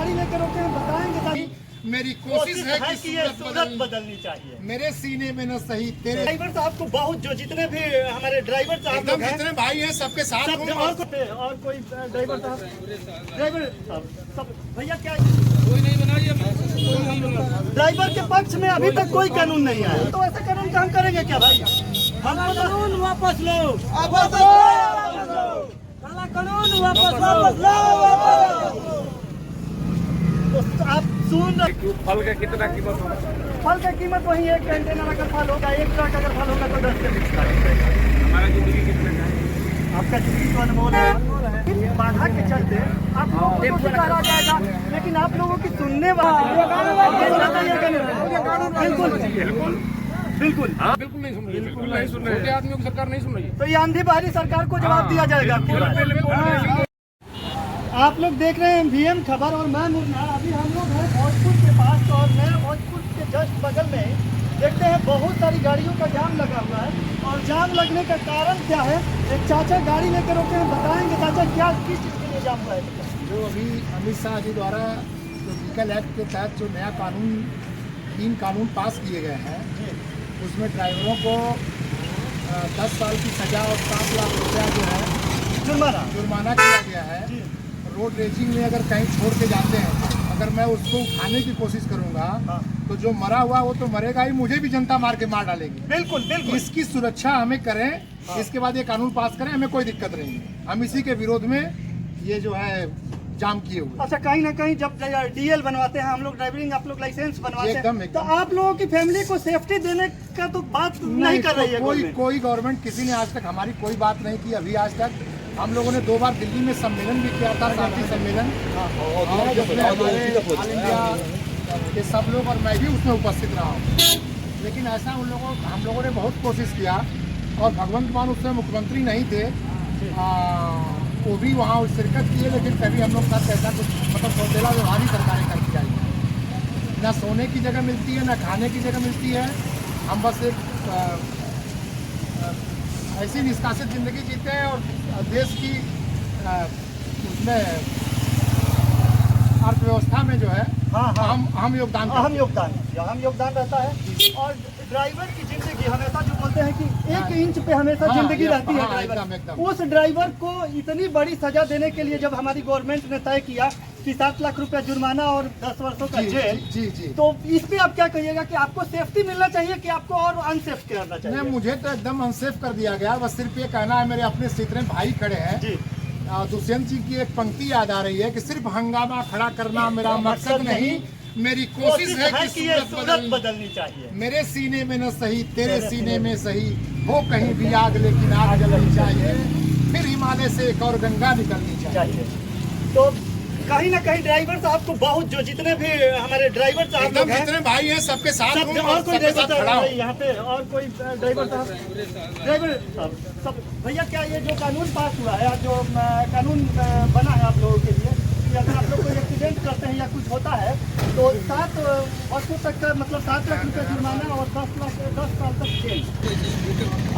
गाड़ी लेकर रोके हैं, बताएंगे ताकि मेरी कोशिश है कि ये सूरत बदलनी चाहिए। मेरे सीने में न सही तेरे ड्राइवर साहब को बहुत जो जितने भी हमारे ड्राइवर साहब लोग हैं, जितने भाई हैं सबके साथ हूं। और कोई ड्राइवर साहब सब भैया क्या कोई नहीं बना, ड्राइवर के पक्ष में अभी तक कोई कानून नहीं आया, तो ऐसा कानून काम करेंगे क्या भाई? हम कानून वापस लो, काला कानून वापस लो। तो आप सुन रहे, फल का कितना कीमत होगा? फल का कीमत वही एक कंटेनर अगर फल होगा, एक ट्रक अगर फल होगा तो 10 से 20 का। हमारा जिंदगी कितना का है? आपका जिंदगी तो अनमोल है। बाधा के चलते आप लोगों को सुधारा जाएगा, लेकिन आप लोगों की सुनने वाले बिल्कुल बिल्कुल नहीं सुन रही, बिल्कुल नहीं सुन रही। छोटे आदमियों की सरकार नहीं सुन रही। तो ये आंधी बारी सरकार को जवाब दिया जाएगा। आप लोग देख रहे हैं VM खबर और मैं मुन्ना। अभी हम लोग हैं भोजपुर के पास और नया भोजपुर के जस्ट बगल में देखते हैं बहुत सारी गाड़ियों का जाम लगा हुआ है। और जाम लगने का कारण क्या है, एक चाचा गाड़ी लेकर रोके हैं, बताएंगे चाचा क्या किस चीज़ के लिए जाम हुआ है। जो अभी अमित शाह जी द्वारा व्हीकल एक्ट के तहत जो नया कानून 3 कानून पास किए गए हैं, उसमें ड्राइवरों को 10 साल की सजा और 7 लाख रुपया जो है जुर्माना किया गया है। रोड रेजिंग में अगर कहीं छोड़ के जाते हैं, अगर मैं उसको उठाने की कोशिश करूंगा तो जो मरा हुआ वो तो मरेगा ही, मुझे भी जनता मार के मार डालेगी। बिल्कुल बिल्कुल। इसकी सुरक्षा हमें करें, इसके बाद ये कानून पास करें, हमें कोई दिक्कत नहीं है। हम इसी के विरोध में ये जो है जाम किए हुए। अच्छा, कहीं ना कहीं जब DL बनवाते हैं हम लोग, ड्राइविंग आप लोग लाइसेंस बनवाते हैं, तो आप लोगों की फैमिली को सेफ्टी देने का तो बात नहीं कर रही है कोई गवर्नमेंट। किसी ने आज तक हमारी कोई बात नहीं की। अभी आज तक हम लोगों ने 2 बार दिल्ली में सम्मेलन भी किया था, शांति सम्मेलन, और जिसमें हमारे ऑल इंडिया के सब लोग और मैं भी उसमें उपस्थित रहा हूँ। लेकिन ऐसा हम लोगों ने बहुत कोशिश किया, और भगवंत मान उसमें मुख्यमंत्री नहीं थे, वो भी वहाँ शिरकत किए, लेकिन कभी हम लोग साथ ऐसा कुछ मतलब सौतेला व्यवहार ही सरकारें करती जाएगी। ना सोने की जगह मिलती है, ना खाने की जगह मिलती है। हम बस एक ऐसी निष्कासित जिंदगी जीते हैं, और देश की उसमें अर्थव्यवस्था में जो है हम योगदान रहता है। और ड्राइवर की जिंदगी हमेशा जो बोलते हैं कि 1 इंच पे हमेशा जिंदगी रहती है ड्राइवर। उस ड्राइवर को इतनी बड़ी सजा देने के लिए जब हमारी गवर्नमेंट ने तय किया कि 7 लाख रुपया जुर्माना और 10 वर्षों का जेल, तो इस पे आप क्या कहिएगा कि आपको सेफ्टी मिलना चाहिए कि आपको और अनसेफ करना चाहिए? मुझे तो एकदम अनसेफ कर दिया गया। बस सिर्फ ये कहना है, मेरे अपने जितने भाई खड़े हैं, दुष्यंत जी की एक पंक्ति याद आ रही है कि सिर्फ हंगामा खड़ा करना मेरा मकसद नहीं, मेरी कोशिश है कि सूरत बदलनी चाहिए। मेरे सीने में न सही तेरे सीने में सही हो कहीं भी आग, लेकिन आग जलनी चाहिए, फिर हिमालय से एक और गंगा निकलनी चाहिए। तो कहीं ना कहीं ड्राइवर साहब को बहुत जो जितने भी हमारे ड्राइवर साहब लोग हैं, जितने भाई हैं सबके साथ हूं। और कोई ड्राइवर साहब यहाँ पे और कोई ड्राइवर साहब सब भैया क्या ये जो कानून पास हुआ है, जो कानून बना है आप लोगों के लिए कि अगर आप लोग कोई एक्सीडेंट करते हैं या कुछ होता है तो 7 वर्षों तक का मतलब 7 लाख रुपया जुर्माना और 10 साल तक जेल।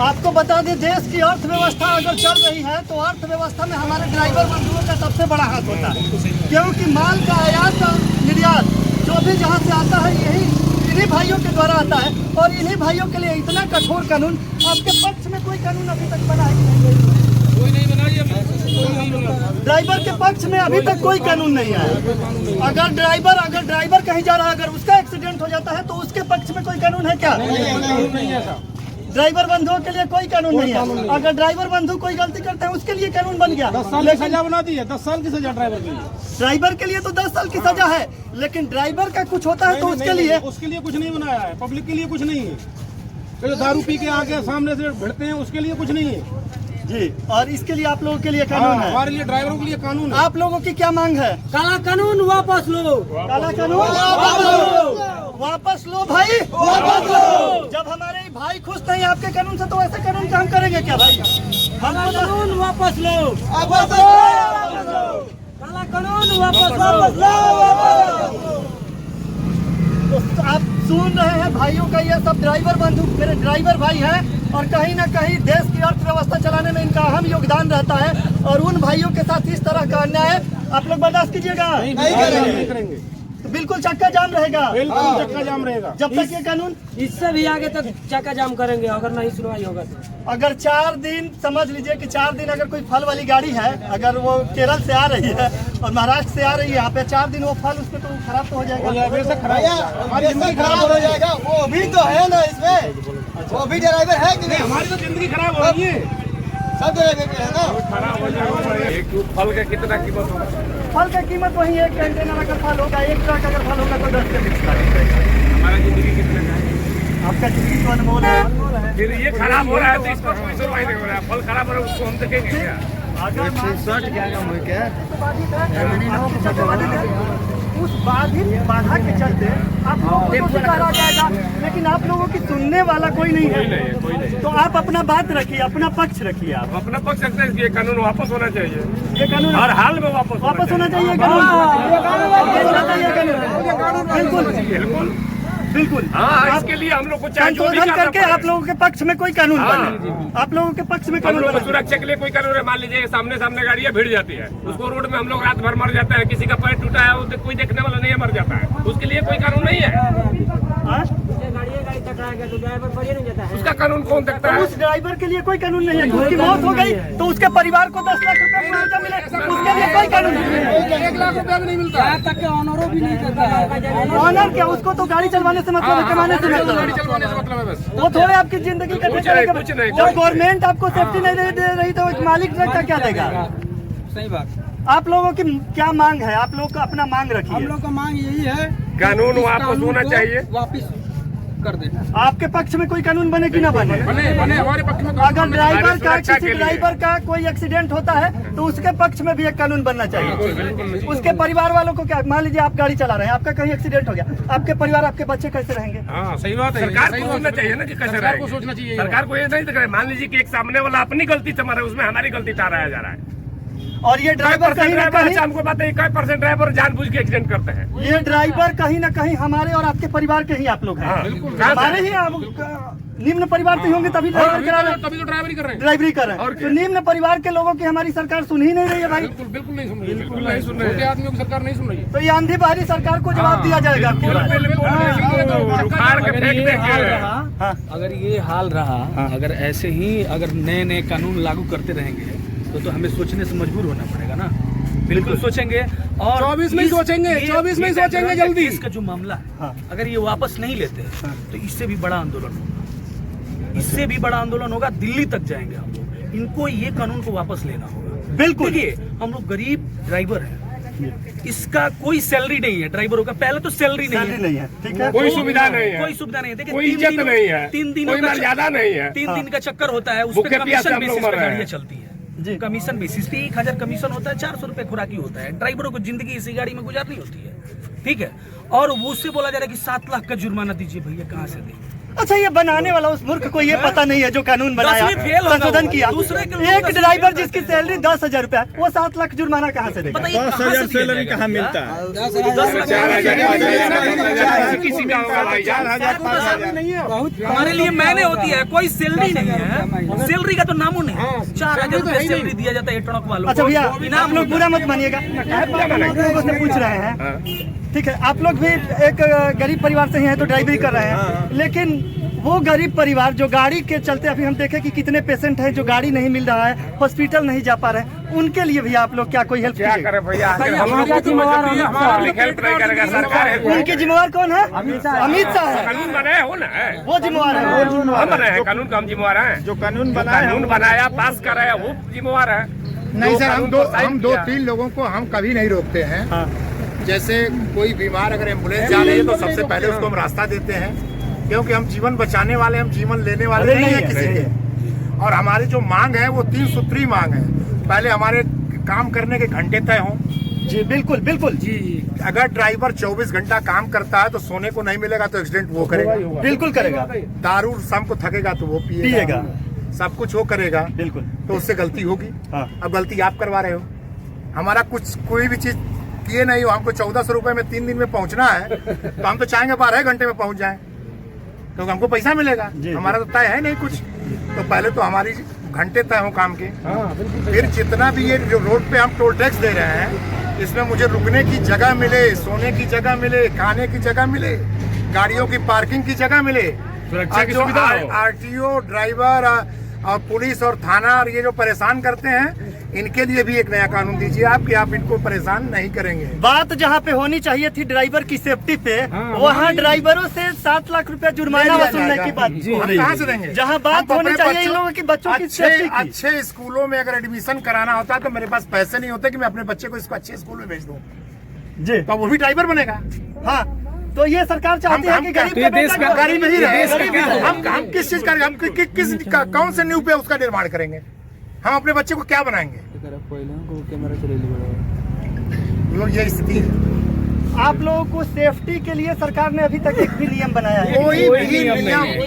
आपको बता दें, देश की अर्थव्यवस्था अगर चल रही है तो अर्थव्यवस्था में हमारे ड्राइवर बंधुओं का सबसे बड़ा हाथ होता है, क्योंकि माल का आयात और निर्यात जो भी जहाँ से आता है यही इन्हीं भाइयों के द्वारा आता है। और इन्हीं भाइयों के लिए इतना कठोर कानून, आपके पक्ष में कोई कानून अभी तक बना है? कोई नहीं बना। ड्राइवर के पक्ष में अभी तक कोई कानून नहीं आया। अगर ड्राइवर कहीं जा रहा है, अगर उसका एक्सीडेंट हो जाता है तो उसके पक्ष में कोई कानून है क्या? नहीं है सर। ड्राइवर बंधुओं के लिए कोई कानून नहीं है। अगर ड्राइवर बंधु कोई गलती करते हैं उसके लिए कानून बन गया, 10 साल की सजा बना दी है। 10 साल की सजा ड्राइवर के लिए। ड्राइवर के लिए तो 10 साल की सजा है, लेकिन ड्राइवर का कुछ होता है तो उसके लिए कुछ नहीं बनाया है। पब्लिक के लिए कुछ नहीं है। जो दारू पी के आके सामने से भिड़ते हैं उसके लिए कुछ नहीं है जी। और इसके लिए आप लोगों के लिए कानून है, हमारे लिए ड्राइवरों के लिए कानून है। आप लोगों की क्या मांग है? काला कानून वापस लो, काला कानून वापस लो भाई, वापस लो। जब हमारे भाई खुश नहीं आपके कानून से तो ऐसे कानून का हम करेंगे क्या भाई? काला कानून वापस लो, काला कानून वापस लो। तो आप सुन रहे हैं भाइयों का ये सब ड्राइवर बंधु मेरे ड्राइवर भाई हैं, और कहीं ना कहीं देश की अर्थव्यवस्था चलाने में इनका अहम योगदान रहता है। और उन भाइयों के साथ इस तरह का अन्याय आप लोग बर्दाश्त कीजिएगा, नहीं करेंगे, तो बिल्कुल चक्का जाम रहेगा बिल्कुल चक्का जाम रहेगा जब तक ये कानून। इससे भी आगे तक चक्का जाम करेंगे अगर नहीं सुनवाई होगा तो। अगर 4 दिन समझ लीजिए कि 4 दिन अगर कोई फल वाली गाड़ी है, अगर वो केरल से आ रही है और महाराष्ट्र से आ रही है यहाँ पे, 4 दिन वो फल उसके तो खराब तो हो जाएगा। हमारी जिंदगी खराब हो जाएगा। वो भी तो है ना इसमें, वो भी ड्राइवर है कि नहीं? हमारी तो जिंदगी खराब हो रही है, सब ड्राइवर है ना। एक फल का कितना कीमत होगा? फल का कीमत वही 1 कंटेनर अगर फल होगा, 1 ट्रक अगर फल होगा तो 10 के 20 का। हमारा जिंदगी कितने का है? आपका जिंदगी तो अनमोल है। फिर ये खराब हो रहा है तो इसको कोई सुनवाई नहीं हो रहा है। फल खराब हो रहा है उसको हम देखेंगे क्या? उस बाधित बाधा के चलते आप लोगों को सुधारा जाएगा, लेकिन आप लोगों की सुनने वाला कोई नहीं है। तो आप अपना बात रखिए, अपना पक्ष रखिए। आप अपना पक्ष रखते हैं कि ये कानून वापस होना चाहिए, ये कानून हर हाल में वापस होना चाहिए। बिल्कुल बिल्कुल बिल्कुल। हाँ, इसके लिए हम लोग को चाहे जो भी संशोधन करना करके पड़े। आप लोगों के पक्ष में कोई कानून बने, आप लोगों के पक्ष में हम कानून लोग को बने। सुरक्षा के लिए कोई कानून है। मान लीजिए सामने गाड़ियाँ भिड़ जाती है, उसको रोड में हम लोग रात भर मर जाते हैं, किसी का पैर टूटा है वो कोई देखने वाला नहीं है, मर जाता है, उसके लिए कोई कानून नहीं है। हाँ? गाड़ी टकराएगा तो ड्राइवर बढ़िए नहीं जाता है। उसका कानून कौन देखता है? उस ड्राइवर के लिए कोई कानून नहीं है। उसकी मौत हो गई तो उसके परिवार को 10 लाख रुपए मुआवजा मिले, उसके लिए कोई कानून नहीं है। 1 लाख रुपया भी नहीं मिलता। यहाँ तक के ऑनरों भी नहीं देता है। ऑनर क्या, उसको तो गाड़ी चलवाने से मतलब है, कमाने से मतलब गाड़ी है। चलवाने से मतलब है बस। वो थोड़े आपकी जिंदगी का कुछ ठेका नहीं, कुछ नहीं। जब गवर्नमेंट आपको सेफ्टी नहीं दे रही तो एक मालिक ट्रक का क्या देगा? सही बात। आप लोगों की क्या मांग है? आप लोग का अपना मांग हम रखिए। लोग का मांग यही है, कानून वापस होना चाहिए। वापिस कर दे। आपके पक्ष में कोई कानून बने कि ना बने? बने हमारे पक्ष में अगर ड्राइवर का, सुरक्षा के किसी लिए। ड्राइवर का कोई एक्सीडेंट होता है तो उसके पक्ष में भी एक कानून बनना चाहिए। उसके परिवार वालों को क्या, मान लीजिए आप गाड़ी चला रहे हैं, आपका कहीं एक्सीडेंट हो गया, आपके परिवार, आपके बच्चे कैसे रहेंगे? हाँ सही बात है। सरकार को सोचना चाहिए ना कि कैसे सरकार को रहेंगे। सोचना चाहिए। सरकार को ये नहीं दिख रहा है। मान लीजिए कि एक सामने वाला अपनी गलती से मरा है, उसमें हमारी गलती ठहराया जा रहा है। और ये ड्राइवर कहीं ना कहीं, हमको बात है, 1% ड्राइवर जानबूझ के एक्सीडेंट करते हैं। ये ड्राइवर कहीं ना कहीं हमारे और आपके परिवार के ही आप लोग हाँ, हैं। बिल्कुल। हमारे ही निम्न परिवार से होंगे तभी ड्राइवर करा रहे हैं, तभी तो ड्राइवरी कर रहे हैं। ड्राइवरी कर रहे हैं। तो निम्न परिवार के लोगों की हमारी सरकार सुन ही नहीं रही है भाई। बिल्कुल नहीं सुन रही, बिल्कुल नहीं सुन रही। छोटे आदमियों की सरकार नहीं सुन रही है। तो ये आंधी बहारी सरकार को जवाब दिया जाएगा आपकी बात। उखाड़ के फेंक देंगे। हाँ। अगर ये हाल रहा, अगर ऐसे ही अगर नए नए कानून लागू करते रहेंगे तो हमें सोचने से मजबूर होना पड़ेगा ना। बिल्कुल सोचेंगे और 24 में ही सोचेंगे, 24 में ही सोचेंगे जल्दी। इसका जो मामला है, हाँ। अगर ये वापस नहीं लेते तो इससे भी बड़ा आंदोलन होगा, इससे भी बड़ा आंदोलन होगा, दिल्ली तक जाएंगे हम लोग। इनको ये कानून को वापस लेना होगा। बिल्कुल। देखिए हम लोग गरीब ड्राइवर हैं, इसका कोई सैलरी नहीं है ड्राइवरों का। पहले तो सैलरी नहीं है, ठीक है। कोई सुविधा नहीं है, कोई सुविधा नहीं है। देखिए कोई इज्जत नहीं है, 3 दिनों कोई मर्यादा नहीं है। 3 दिन का चक्कर होता है, उस भूखे पर प्यासे कमीशन हम लोग बेसिस मर पे रहे हैं। गाड़ियाँ चलती है जी। कमीशन बेसिस पे 1000 कमीशन होता है, 400 रुपए खुराकी होता है। ड्राइवरों को जिंदगी इसी गाड़ी में गुजारनी होती है, ठीक है। और वो उससे बोला जा रहा है कि 7 लाख का जुर्माना दीजिए। भैया कहाँ से दें? अच्छा, ये बनाने वाला उस मूर्ख को ये पता नहीं है जो कानून बनाया, 10वीं फेल होगा संशोधन वो। किया। दूसरे के लोग एक 10वीं ड्राइवर फेल जिसकी सैलरी 10,000 रुपया, वो 7 लाख जुर्माना कहाँ से देगा? बताइए 10,000 सैलरी कहाँ मिलता है? 10 किसी का होगा भाई यार। हमारे लिए मैंने होती है, कोई सैलरी नहीं है। सैलरी का तो नामो नहीं। 4000 रुपए सैलरी दिया जाता है ट्रक वालों को। अच्छा भैया, आप लोग बुरा मत मानिएगा, हम आप लोगों से पूछ रहे हैं, ठीक है। आप लोग भी एक गरीब परिवार से ही हैं तो ड्राइवरी कर रहे हैं, लेकिन वो गरीब परिवार जो गाड़ी के चलते, अभी हम देखें कि कितने पेशेंट हैं जो गाड़ी नहीं मिल रहा है, हॉस्पिटल नहीं जा पा रहे हैं, उनके लिए भी आप लोग क्या कोई हेल्प क्या कीजिएगा? करे भैया, हम लोग को पब्लिक हेल्प नहीं करेगा, सरकार है। उनकी जिम्मेवार कौन है? अमित शाह है। कानून बनाए हो ना, वो जिम्मेवार है। हम बनाए हैं कानून का, हम जिम्मेवार हैं। जो कानून बनाया पास कराया वो जिम्मेवार है। नहीं सर, हम कानून को साइन 2-3 किया। लोगों को हम कभी नहीं रोकते हैं। हाँ। जैसे कोई बीमार अगर एम्बुलेंस जा रही है तो सबसे पहले उसको हम रास्ता देते हैं, क्योंकि हम जीवन बचाने वाले, हम जीवन लेने वाले नहीं है किसी के। और हमारी जो मांग है वो 3 सूत्री मांग है। पहले हमारे काम करने के घंटे तय हों। जी बिल्कुल बिल्कुल जी, अगर ड्राइवर 24 घंटा काम करता है तो सोने को नहीं मिलेगा तो एक्सीडेंट वो करेगा, बिल्कुल करेगा। दारू शाम को थकेगा तो वो पिएगा, सब कुछ वो करेगा, बिल्कुल। तो उससे गलती होगी। हाँ। अब गलती आप करवा रहे हो। हमारा कुछ कोई भी चीज किए नहीं हो, हमको 1400 रुपए में 3 दिन में पहुंचना है तो हम तो चाहेंगे 12 घंटे में पहुंच जाएं, क्योंकि हमको पैसा मिलेगा। हमारा तो तय है नहीं कुछ। तो पहले तो हमारी घंटे तय हो काम के, फिर जितना भी ये जो रोड पे हम टोल टैक्स दे रहे हैं इसमें मुझे रुकने की जगह मिले, सोने की जगह मिले, खाने की जगह मिले, गाड़ियों की पार्किंग की जगह मिले। सुरक्षा की जो सुविधा हो। आरटीओ ड्राइवर और पुलिस और थाना और ये जो परेशान करते हैं, इनके लिए भी एक नया कानून दीजिए आप कि आप इनको परेशान नहीं करेंगे। बात जहाँ पे होनी चाहिए थी ड्राइवर की सेफ्टी पे, वहाँ ड्राइवरों से 7 लाख रुपया जुर्माना वसूलने की बात हो रही कहाँ है। से देंगे? जहाँ बात हम होनी अपने चाहिए इन लोगों की बच्चों की सेफ्टी की। अच्छे स्कूलों में अगर एडमिशन कराना होता तो मेरे पास पैसे नहीं होते कि मैं अपने बच्चे को इसको अच्छे स्कूल में भेज दूं, जी तो वो भी ड्राइवर बनेगा। हाँ, तो ये सरकार चाहती है कि गरीब का बेटा गरीब ही रहे। गरीब ही रहे। हम किस चीज का, हम किस कौन से न्यू पे उसका निर्माण करेंगे? हम अपने बच्चे को क्या बनाएंगे? लोग ये स्थिति है। आप लोगों को सेफ्टी के लिए सरकार ने अभी तक एक भी नियम बनाया है? कोई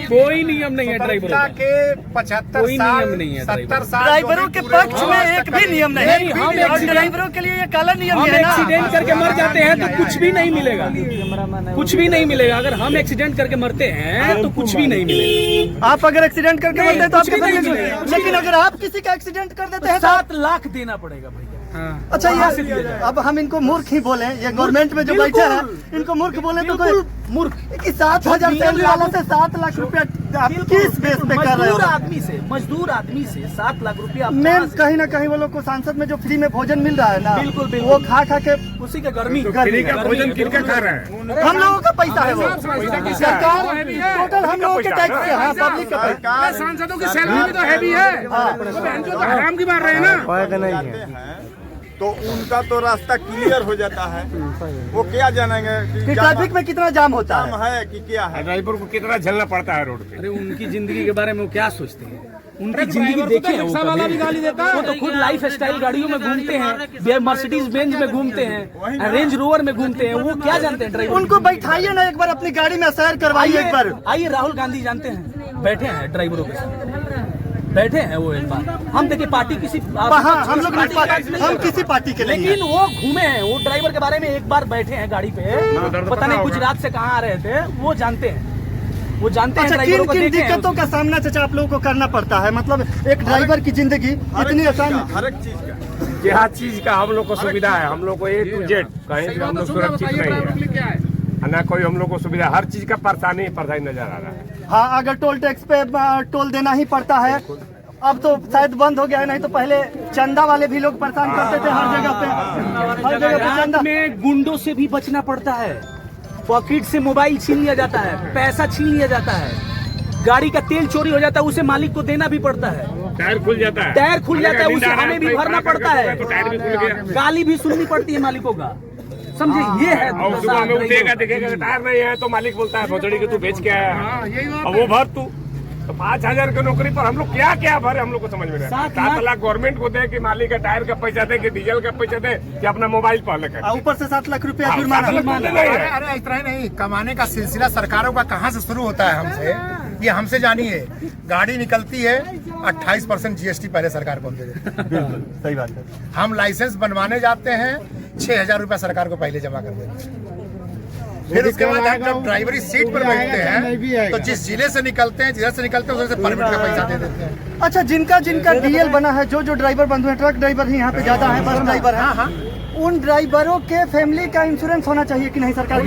कोई नियम नहीं है ड्राइवरों का के 75 कोई साल नियम नहीं है 70 साल ड्राइवरों के पक्ष में एक भी नियम नहीं है। और ड्राइवरों के लिए ये काला नियम हम है ना। एक्सीडेंट करके मर जाते हैं तो कुछ भी नहीं मिलेगा, कुछ भी नहीं मिलेगा। अगर हम एक्सीडेंट करके मरते हैं तो कुछ भी नहीं मिलेगा। आप अगर एक्सीडेंट करके मरते हैं तो कुछ भी आपके नहीं पैसे मिलेगा। मिलेंगे। लेकिन अगर आप किसी का एक्सीडेंट कर देते हैं तो 7 लाख देना पड़ेगा भैया। अच्छा ये अब हम इनको मूर्ख ही बोले, ये गवर्नमेंट में जो बैठे हैं इनको मूर्ख बोले तो कोई मूर्ख कि 7,000 तेल वाला से 7 लाख रुपया आप किस बेस पे कर रहे हो? मजदूर आदमी से 7 लाख रुपया मेन कहीं ना कहीं वो लोग को सांसद में जो फ्री में भोजन मिल रहा है ना, बिल्कुल, बिल्कुल। वो खा खा के उसी का गर्मी फ्री का भोजन किनका खा रहे हैं? हम लोगों का पैसा है वो। सरकार टोटल हम लोगों के टैक्स से, हाँ, पब्लिक का पैसा। सांसदों की सैलरी भी तो हैवी है, तो हराम की मार रहे हैं ना। तो उनका तो रास्ता क्लियर हो जाता है, वो क्या जानेंगे कि ट्रैफिक में कितना जाम होता जाम है। है कि क्या है। ड्राइवर को कितना झेलना पड़ता है रोड पे। अरे उनकी जिंदगी के बारे में वो क्या सोचते हैं? उनकी जिंदगी देखे हैं, रिक्शा वाला भी गाली देता है। वो तो खुद लाइफ स्टाइल गाड़ियों में घूमते हैं, मर्सिडीज बेंज में घूमते हैं, रेंज रोवर में घूमते हैं। वो क्या जानते हैं ड्राइवर? उनको बैठाइए ना एक बार अपनी गाड़ी में सैर करवाइए एक बार। आइए, राहुल गांधी जानते हैं, बैठे हैं ड्राइवरों के साथ, बैठे हैं वो एक बार। हम देखिए पार्टी किसी हाँ, हम लोग हम किसी पार्टी के नहीं हैं। लेकिन वो घूमे हैं, वो ड्राइवर के बारे में एक बार बैठे हैं गाड़ी पे, पता नहीं गुजरात से कहाँ आ रहे थे, वो जानते हैं, वो जानते हैं अच्छा, ड्राइवरों किन को किन देखे हैं। दिक्कतों का सामना चाचा आप लोगों को करना पड़ता है? मतलब एक ड्राइवर की जिंदगी इतनी आसान हर एक चीज का हर चीज का हम लोग को सुविधा है, हम लोग को A to Z कहीं भी हम लोग सुरक्षित नहीं है, ना कोई हम लोग को सुविधा। हर चीज का परेशानी नजर आ रहा है। हाँ, अगर टोल टैक्स पे टोल देना ही पड़ता है। अब तो शायद बंद हो गया है, नहीं तो पहले चंदा वाले भी लोग परेशान करते थे हर जगह पे। हर जगह पे चंदा में गुंडों से भी बचना पड़ता है, पॉकेट से मोबाइल छीन लिया जाता है, पैसा छीन लिया जाता है, गाड़ी का तेल चोरी हो जाता है, उसे मालिक को देना भी पड़ता है, टायर खुल जाता है, टायर खुल जाता है, उसे हमें भी भरना पड़ता है, तो टायर भी खुल गया, गाली भी सुननी पड़ती है मालिकों का। समझे, ये है। और सुबह में उठेगा देखेगा टायर नहीं है तो मालिक बोलता है भोजड़ी के तू बेच के आया, और वो भर तू तो 5,000 की नौकरी पर हम लोग क्या क्या भरे, हम लोग को समझ में नहीं। 7 लाख गवर्नमेंट को दे कि मालिक का टायर का पैसा दे कि डीजल का पैसा दे कि अपना मोबाइल पहले कर, ऊपर से 7 लाख रुपया जुर्माना। अरे इतना ही नहीं, कमाने का सिलसिला सरकारों का कहाँ से शुरू होता है? हमसे, ये हमसे जानिए। गाड़ी निकलती है 28% GST पहले सरकार को हम दे देते हैं। सही बात है। हम लाइसेंस बनवाने जाते हैं 6,000 रुपया सरकार को पहले जमा कर देते हैं। फिर उसके बाद हम जब ड्राइवरी सीट पर बैठते हैं तो जिस जिले से निकलते हैं, जिधर से निकलते हैं उधर से परमिट का पैसा दे देते हैं। अच्छा, जिनका जिनका DL बना है, जो ड्राइवर बंधु है, ट्रक ड्राइवर ही यहाँ पे ज्यादा है, बस ड्राइवर है, हाँ, उन ड्राइवरों के फैमिली का इंश्योरेंस होना चाहिए कि नहीं सरकार?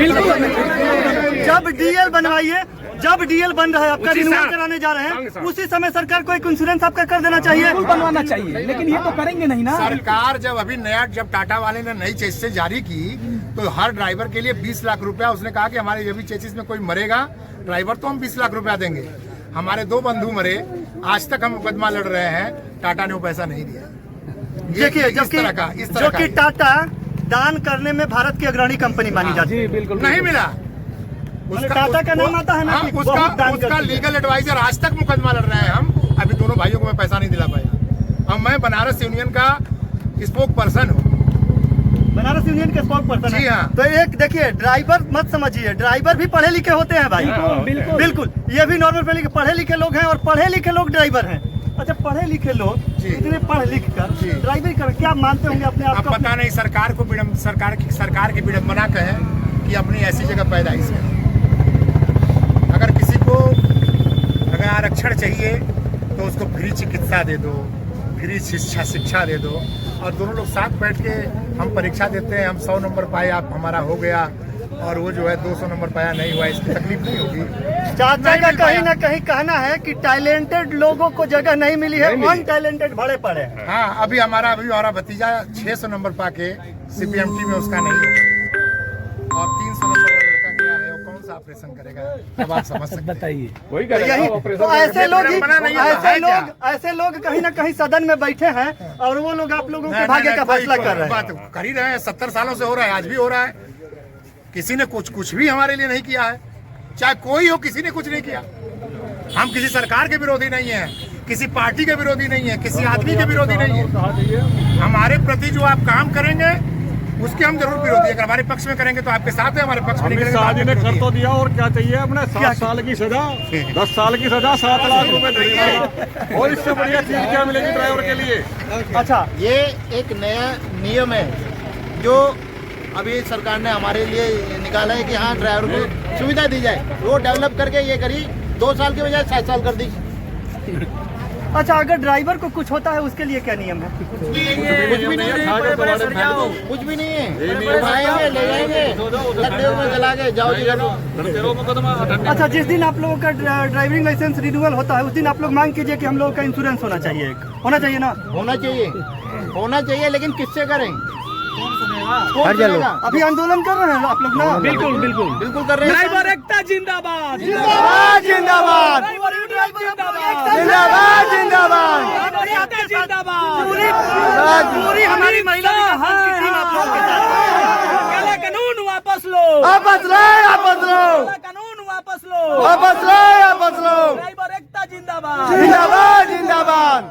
जब DL बनवाइए, जब DL बन रहा है, आपका रिन्यूअल कराने जा रहे हैं, उसी समय सरकार को एक इंश्योरेंस आपका कर देना चाहिए। बनवाना चाहिए, लेकिन ये तो करेंगे नहीं ना सरकार। जब अभी नया, जब टाटा वाले ने नई चेसिस जारी की तो हर ड्राइवर के लिए 20 लाख रुपया, उसने कहा कि हमारे ये चेसिस में कोई मरेगा ड्राइवर तो हम 20 लाख रुपया देंगे। हमारे 2 बंधु मरे, आज तक हम मुकदमा लड़ रहे हैं, टाटा ने वो पैसा नहीं दिया। देखिए, जो कि टाटा दान करने में भारत की अग्रणी कंपनी मानी जाती है, बिल्कुल नहीं मिला। टाटा का नाम आता है ना कि बहुत दान उसका करती है। लीगल एडवाइजर, आज तक मुकदमा लड़ रहे हैं हम। अभी दोनों भाइयों को मैं पैसा नहीं दिला पाया। अब मैं बनारस यूनियन का स्पोक पर्सन हूँ। बनारस यूनियन के स्पोक पर्सन जी है। हाँ। तो एक देखिए, ड्राइवर मत समझिए, ड्राइवर भी पढ़े लिखे होते हैं भाई। बिल्कुल, ये भी नॉर्मल पढ़े लिखे लोग हैं, और पढ़े लिखे लोग ड्राइवर हैं। अच्छा, पढ़े लिखे लोग इतने पढ़ लिख कर ड्राइवरी कर, क्या मानते होंगे अपने आप अब को? पता नहीं सरकार को सरकार की विडम्बना कहे कि अपनी ऐसी जगह पैदाइश है। अगर किसी को अगर आरक्षण चाहिए तो उसको फ्री चिकित्सा दे दो, फ्री शिक्षा दे दो, और दोनों लोग साथ बैठ के हम परीक्षा देते हैं, हम 100 नंबर पाए, आप हमारा हो गया, और वो जो है 200 नंबर पाया नहीं हुआ, इसकी तकलीफ नहीं होगी। चाचा का कहीं ना कहीं कहना है कि टैलेंटेड लोगों को जगह नहीं मिली है, अनटैलेंटेड भरे पड़े हैं। हाँ, अभी हमारा भतीजा 600 नंबर पाके CPMT में उसका नहीं होगा, और 300 नंबर वाला लड़का क्या है, वो कौन सा ऑपरेशन करेगा, अब आप समझ सकते हैं। बताइए वही तो यही तो ऐसे लोग कहीं ना कहीं सदन में बैठे हैं और वो लोग आप लोगों के भाग्य का फैसला कर रहे हैं। बात कर ही रहे हैं, 70 सालों से हो रहा है, आज भी हो रहा है। किसी ने कुछ भी हमारे लिए नहीं किया है, चाहे कोई हो, किसी ने कुछ नहीं किया। हम किसी सरकार के विरोधी नहीं है, किसी पार्टी के विरोधी नहीं है, किसी आदमी के विरोधी नहीं है। हमारे प्रति जो आप काम करेंगे उसके हम जरूर विरोधी है। अगर हमारे पक्ष में करेंगे तो आपके साथ है, हमारे पक्ष में अमित शाह जी ने कर तो दिया, और क्या चाहिए अपने 7 साल की सजा, 10 साल की सजा, 7 लाख रुपए देंगे, और इससे बढ़िया चीज क्या मिलेगी ड्राइवर के लिए। अच्छा, ये एक नया नियम है जो अभी सरकार ने हमारे लिए निकाला है कि हाँ ड्राइवर को सुविधा दी जाए, वो डेवलप करके ये करी 2 साल की बजाय 7 साल कर दी। अच्छा, अगर ड्राइवर को कुछ होता है उसके लिए क्या नियम है? कुछ भी नहीं है, उठाएंगे, ले जाएंगे, लकड़ियों में जला के जाओ जी घर। अच्छा, जिस दिन आप लोगों का ड्राइविंग लाइसेंस रिन्यूअल होता है उस दिन आप लोग मांग कीजिए कि हम लोगों का इंश्योरेंस होना चाहिए, होना चाहिए ना? होना चाहिए, लेकिन किससे करें? हर जगह अभी आंदोलन कर रहे हैं आप लोग ना? बिल्कुल बिल्कुल बिल्कुल कर रहे हैं। ड्राइवर एकता जिंदाबाद, जिंदाबाद जिंदाबाद जिंदाबाद जिंदाबाद जिंदाबाद। पूरी हमारी महिला की टीम आप लोगों के साथ। काला कानून वापस लो, वापस लो, वापस लो, काला कानून वापस लो, वापस लो, वापस लो। ड्राइवर एकता जिंदाबाद, जिंदाबाद जिंदाबाद।